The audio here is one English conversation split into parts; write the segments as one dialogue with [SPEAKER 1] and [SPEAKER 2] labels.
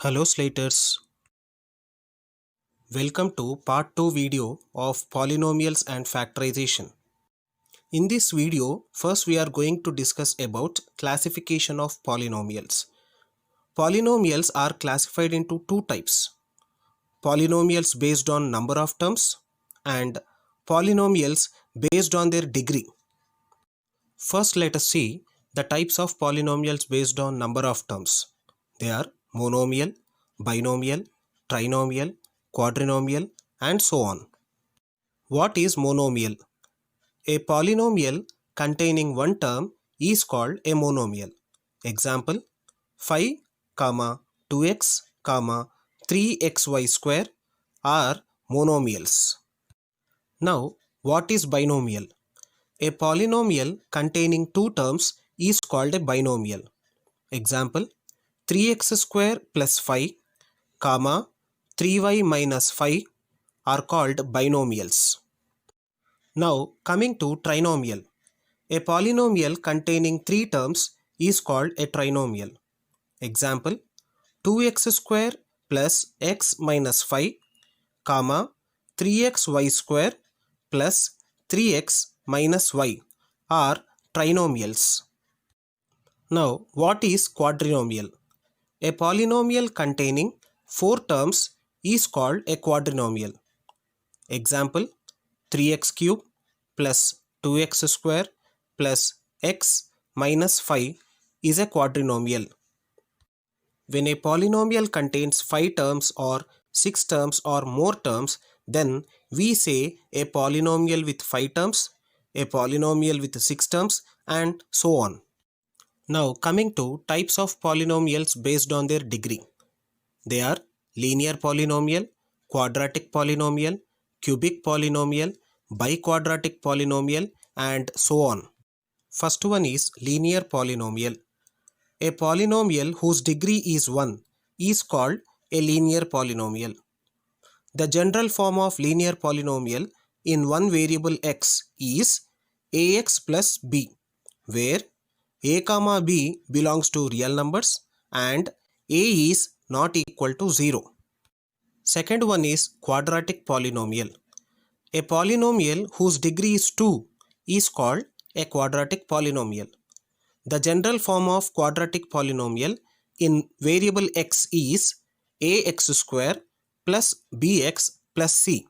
[SPEAKER 1] Hello Slaters, welcome to part 2 video of polynomials and factorization. In this video, first we are going to discuss about classification of polynomials. Polynomials are classified into two types: polynomials based on number of terms and polynomials based on their degree. First let us see the types of polynomials based on number of terms. They are monomial, binomial, trinomial, quadrinomial, and so on. What is monomial? A polynomial containing one term is called a monomial. Example: 5, 2x, 3xy square are monomials. Now, what is binomial? A polynomial containing two terms is called a binomial. Example: 3x square plus 5, 3y minus 5 are called binomials. Now coming to trinomial. A polynomial containing three terms is called a trinomial. Example: 2x square plus x minus 5, 3xy square plus 3x minus y are trinomials. Now, what is quadrinomial? A polynomial containing four terms is called a quadrinomial. Example: 3x cube plus 2x square plus x minus 5 is a quadrinomial. When a polynomial contains 5 terms or 6 terms or more terms, then we say a polynomial with 5 terms, a polynomial with 6 terms, and so on. Now coming to types of polynomials based on their degree. They are linear polynomial, quadratic polynomial, cubic polynomial, biquadratic polynomial, and so on. First one is linear polynomial. A polynomial whose degree is 1 is called a linear polynomial. The general form of linear polynomial in one variable x is ax plus b, where a comma b belongs to real numbers and a is not equal to 0. Second one is quadratic polynomial. A polynomial whose degree is 2 is called a quadratic polynomial. The general form of quadratic polynomial in variable x is ax square plus bx plus c,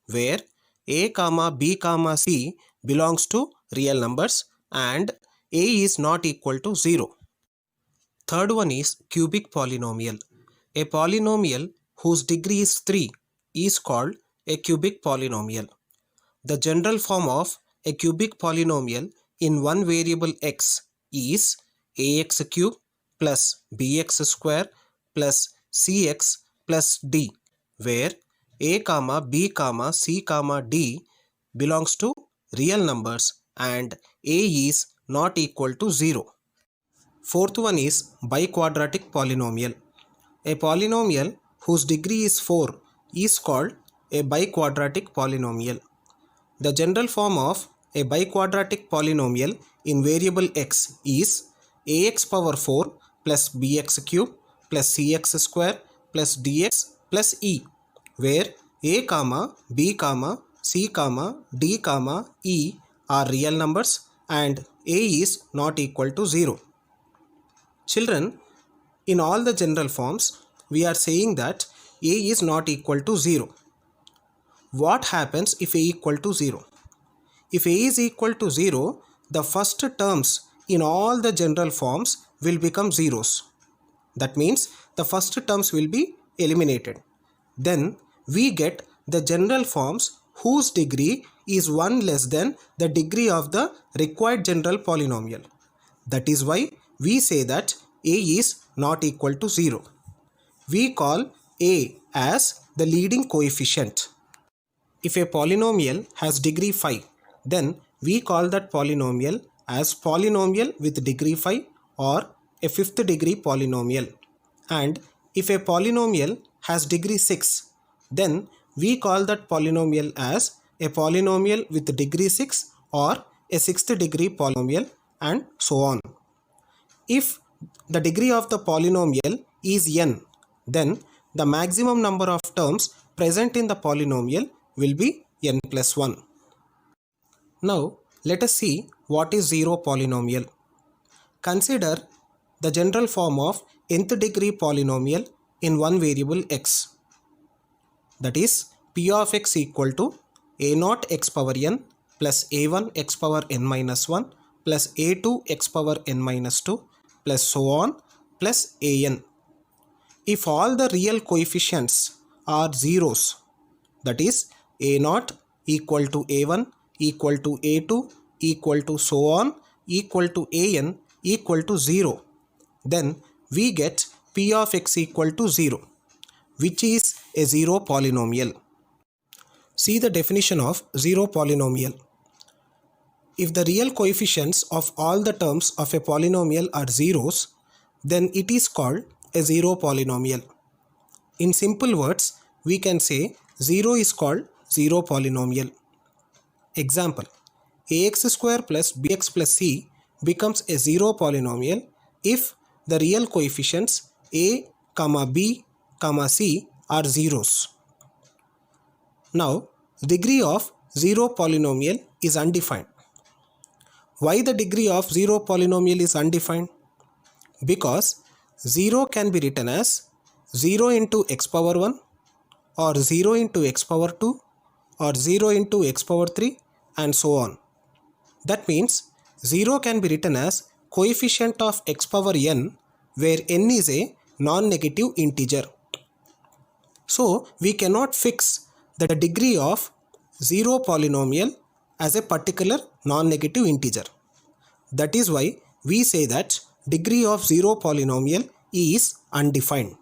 [SPEAKER 1] where a comma b comma c belongs to real numbers and a is not equal to 0. Third one is cubic polynomial. A polynomial whose degree is 3 is called a cubic polynomial. The general form of a cubic polynomial in one variable x is ax cube plus bx square plus cx plus d, where a comma b comma c comma d belongs to real numbers and a is not equal to 0. Fourth one is biquadratic polynomial. A polynomial whose degree is 4 is called a biquadratic polynomial. The general form of a biquadratic polynomial in variable x is ax power 4 plus bx cube plus cx square plus dx plus e, where a comma b comma c comma d comma e are real numbers and a is not equal to 0. Children, in all the general forms, we are saying that a is not equal to 0. What happens if a equal to 0? If a is equal to 0, the first terms in all the general forms will become zeros. That means the first terms will be eliminated. Then we get the general forms whose degree is 1 less than the degree of the required general polynomial. That is why we say that a is not equal to 0. We call a as the leading coefficient. If a polynomial has degree 5, then we call that polynomial as polynomial with degree 5 or a fifth degree polynomial. And if a polynomial has degree 6, then we call that polynomial as a polynomial with degree 6 or a sixth degree polynomial, and so on. If the degree of the polynomial is n, then the maximum number of terms present in the polynomial will be n plus 1. Now let us see what is zero polynomial. Consider the general form of nth degree polynomial in one variable x. That is p of x equal to a naught x power n plus a1 x power n minus 1 plus a2 x power n minus 2 plus so on plus an. If all the real coefficients are zeros, that is a naught equal to a1 equal to a2 equal to so on equal to an equal to 0, then we get p of x equal to 0, which is a zero polynomial. See the definition of zero polynomial. If the real coefficients of all the terms of a polynomial are zeros, then it is called a zero polynomial. In simple words, we can say 0 is called zero polynomial. Example, ax square plus bx plus c becomes a zero polynomial if the real coefficients a, b, c are zeros. Now, degree of zero polynomial is undefined. Why the degree of zero polynomial is undefined? Because 0 can be written as 0 into x power 1 or 0 into x power 2 or 0 into x power 3 and so on. That means 0 can be written as coefficient of x power n where n is a non-negative integer. So we cannot fix the degree of zero polynomial as a particular non-negative integer. That is why we say that degree of zero polynomial is undefined.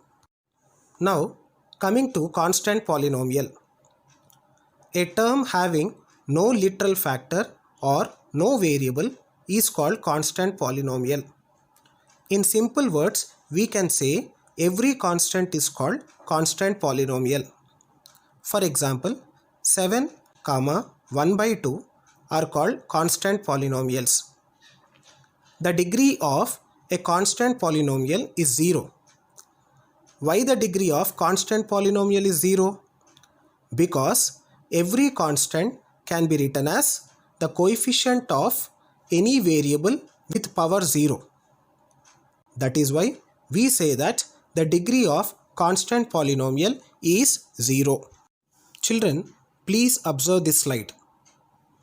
[SPEAKER 1] Now coming to constant polynomial. A term having no literal factor or no variable is called constant polynomial. In simple words, we can say every constant is called constant polynomial. For example, 7, 1 by 2 are called constant polynomials. The degree of a constant polynomial is 0. Why the degree of constant polynomial is 0? Because every constant can be written as the coefficient of any variable with power 0. That is why we say that the degree of constant polynomial is 0. Children, please observe this slide.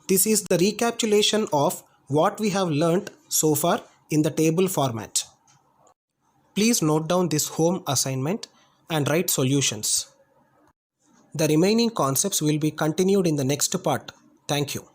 [SPEAKER 1] This is the recapitulation of what we have learnt so far in the table format. Please note down this home assignment and write solutions. The remaining concepts will be continued in the next part. Thank you.